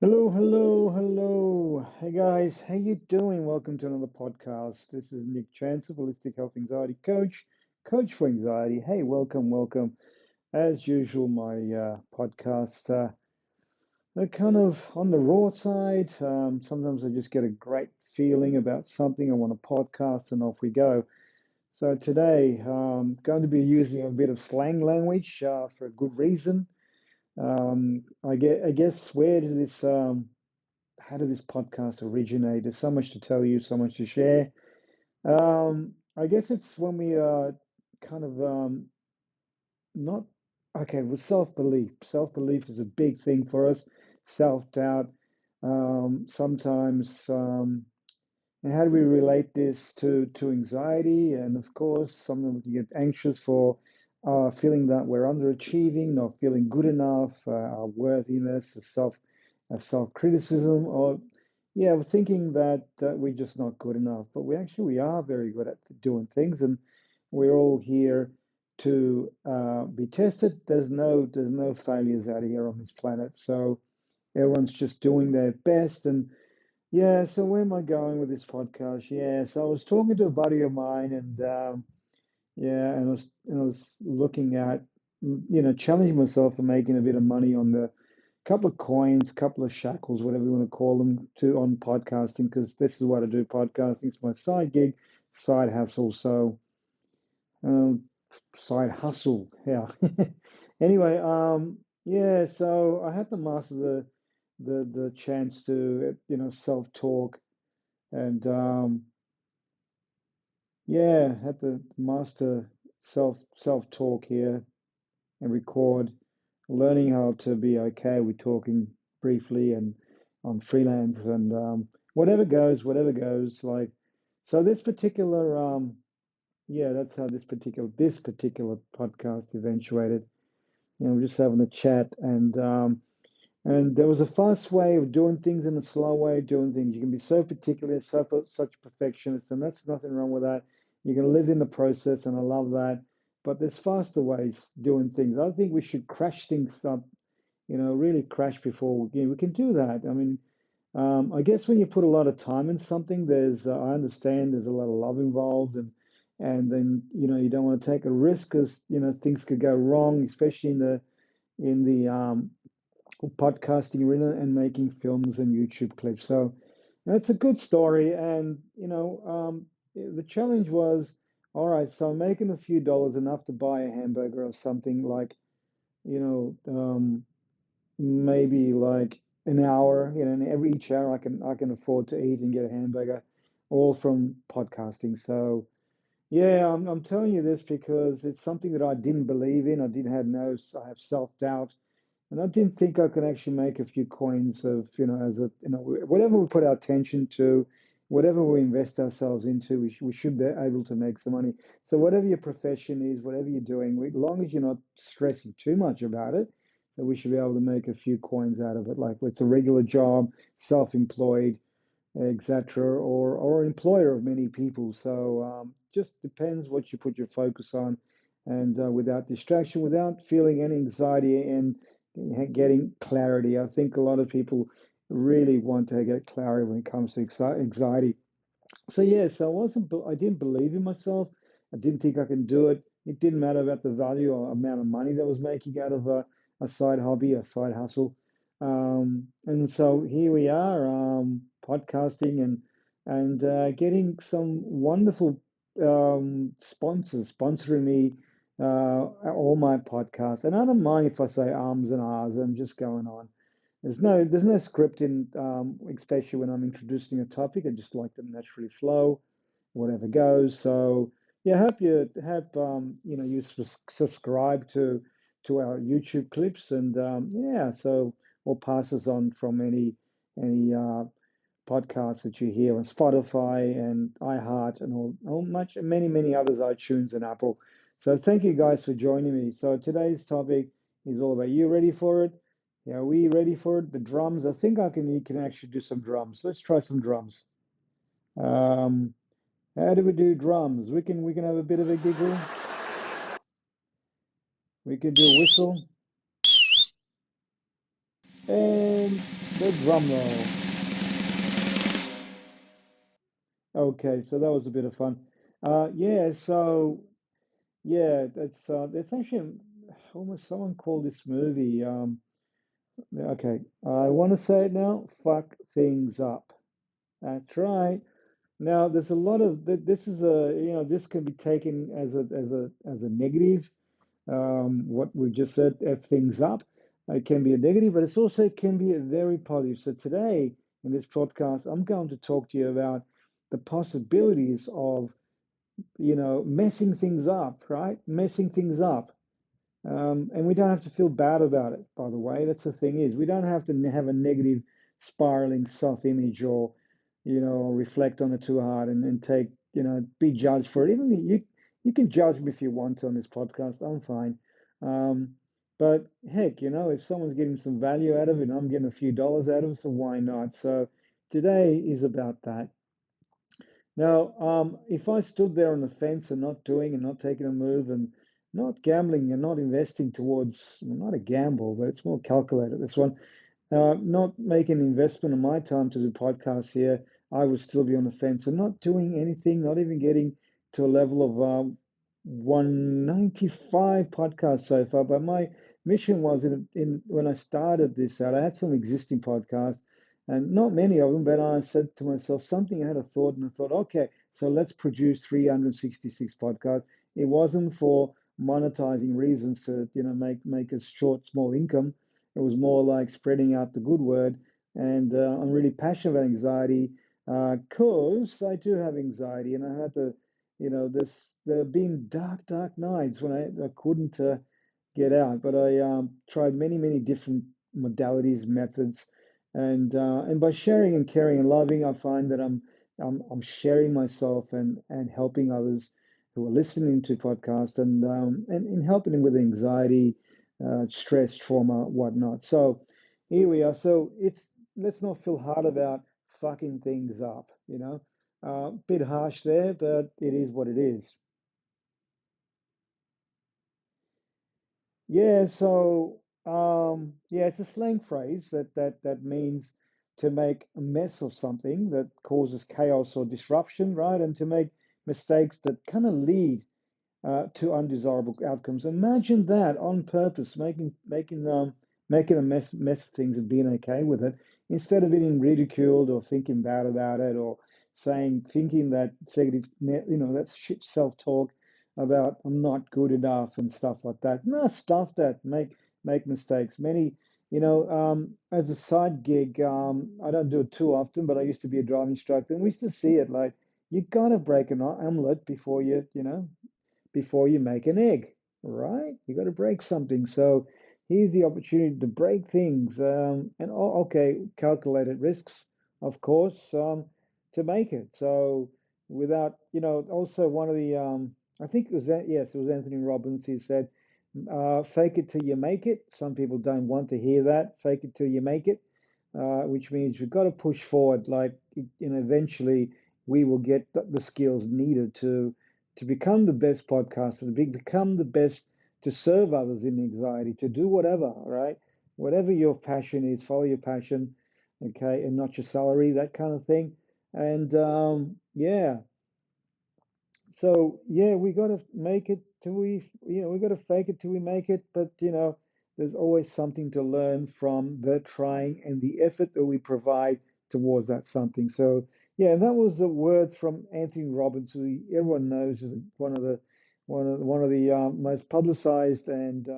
Hello, hello, hello. Hey guys, how you doing? Welcome to another podcast. This is Nick Chance, Holistic Health Anxiety Coach, Coach for Anxiety. Hey, welcome, welcome. As usual, my podcast, they're kind of on the raw side. Sometimes I just get a great feeling about something. I want to podcast, and off we go. So today, I'm going to be using a bit of slang language for a good reason. I guess where did this how did this podcast originate? There's so much to tell you, so much to share. I guess it's when we are kind of not okay with self-belief. Self-belief is a big thing for us. Self-doubt. Sometimes, and how do we relate this to anxiety? And of course, sometimes we get anxious for feeling that we're underachieving, not feeling good enough, our worthiness, self-criticism, or yeah, we're thinking that we're just not good enough. But we are very good at doing things, and we're all here to be tested. There's no failures out here on this planet, so everyone's just doing their best. And yeah, so where am I going with this podcast? Yeah, so I was talking to a buddy of mine, and yeah, and I was looking at challenging myself for making a bit of money on the couple of coins, couple of shackles, whatever you want to call them, to on podcasting, because this is what I do. Podcasting is my side gig, side hustle. So um, side hustle, yeah. Anyway, yeah. So I had to master the chance to self-talk and yeah, had to master self-talk here and record, learning how to be okay with talking briefly and on freelance and whatever goes, whatever goes. Like, so this particular yeah, that's how this particular podcast eventuated. We're just having a chat, and there was a fast way of doing things and a slow way of doing things. You can be so particular, such perfectionist, and that's nothing wrong with that. You can live in the process, and I love that. But there's faster ways doing things. I think we should crash things up, really crash before we can do that. I mean, I guess when you put a lot of time in something, I understand there's a lot of love involved, and then you don't want to take a risk because things could go wrong, especially in the podcasting arena and making films and YouTube clips. So it's a good story, and the challenge was, all right, so I'm making a few dollars, enough to buy a hamburger or something like, you know, um, maybe like an hour, and every each hour I can afford to eat and get a hamburger, all from podcasting. So yeah, I'm telling you this because it's something that I didn't believe in. I have self-doubt, and I didn't think I could actually make a few coins of, as whatever we put our attention to, whatever we invest ourselves into, we should be able to make some money. So whatever your profession is, whatever you're doing, as long as you're not stressing too much about it, that we should be able to make a few coins out of it. Like it's a regular job, self-employed, etc., or employer of many people. So just depends what you put your focus on, and without distraction, without feeling any anxiety, and getting clarity. I think a lot of people really want to get clarity when it comes to anxiety. So yeah, so I didn't believe in myself. I didn't think I can do it. It didn't matter about the value or amount of money that I was making out of a side hobby, a side hustle. And so here we are, podcasting and getting some wonderful sponsors sponsoring me all my podcasts. And I don't mind if I say ums and ahs. I'm just going on. There's no script in, especially when I'm introducing a topic. I just like to naturally flow, whatever goes. So yeah, I hope you subscribe to our YouTube clips, and yeah, so we'll pass this on from any podcasts that you hear on Spotify and iHeart and many others, iTunes and Apple. So thank you guys for joining me. So today's topic is all about, you ready for it? Yeah, are we ready for it? The drums. I think you can actually do some drums. Let's try some drums. Um, how do we do drums? We can have a bit of a giggle. We can do a whistle. And the drum roll. Okay, so that was a bit of fun. Yeah, so yeah, that's actually almost someone called this movie. Okay, I want to say it now. Fuck things up. That's right. Now, there's a lot of this is a this can be taken as a negative. What we've just said, f things up. It can be a negative, but it's also can be a very positive. So today in this podcast, I'm going to talk to you about the possibilities of messing things up, right? Messing things up. And we don't have to feel bad about it, by the way. That's the thing is, we don't have to have a negative spiraling self-image or reflect on it too hard and take, be judged for it. Even you can judge me if you want to on this podcast. I'm fine. Um, but heck, if someone's getting some value out of it, and I'm getting a few dollars out of it, so why not? So today is about that. Now, if I stood there on the fence and not doing and not taking a move and not gambling and not investing towards, well, not a gamble, but it's more calculated, this one, not making an investment of my time to do podcasts here, I would still be on the fence and not doing anything, not even getting to a level of 195 podcasts so far. But my mission was in when I started this out, I had some existing podcasts and not many of them, but I said to myself, something I had a thought, and I thought, okay, so let's produce 366 podcasts. It wasn't for monetizing reasons to, make a short, small income. It was more like spreading out the good word. And I'm really passionate about anxiety because I do have anxiety, and I had to, there have been dark, dark nights when I couldn't get out, but I tried many, many different modalities, methods, and by sharing and caring and loving, I find that I'm sharing myself and helping others who are listening to podcasts and helping them with anxiety, stress, trauma, whatnot. So here we are. So it's let's not feel hard about fucking things up, bit harsh there, but it is what it is. Yeah, so yeah, it's a slang phrase that means to make a mess of something that causes chaos or disruption, right? And to make mistakes that kind of lead to undesirable outcomes. Imagine that on purpose, making a mess of things and being okay with it, instead of being ridiculed or thinking bad about it or thinking that negative, that shit self-talk about I'm not good enough and stuff like that. No, stuff that make mistakes. Many, as a side gig, I don't do it too often, but I used to be a driving instructor, and we used to see it like you gotta break an omelet before before you make an egg, right? You got to break something. So here's the opportunity to break things. And okay, calculated risks, of course, to make it. So without, also one of the, I think it was, yes, it was Anthony Robbins. He said, fake it till you make it. Some people don't want to hear that. Fake it till you make it, which means you've got to push forward. Like, eventually we will get the skills needed to become the best podcaster, to become the best to serve others in anxiety, to do whatever, right? Whatever your passion is, follow your passion, okay, and not your salary, that kind of thing. And yeah, so yeah, we got to make it till we got to fake it till we make it. But there's always something to learn from the trying and the effort that we provide towards that something. So yeah, that was the words from Anthony Robbins, who everyone knows is one of the most publicized and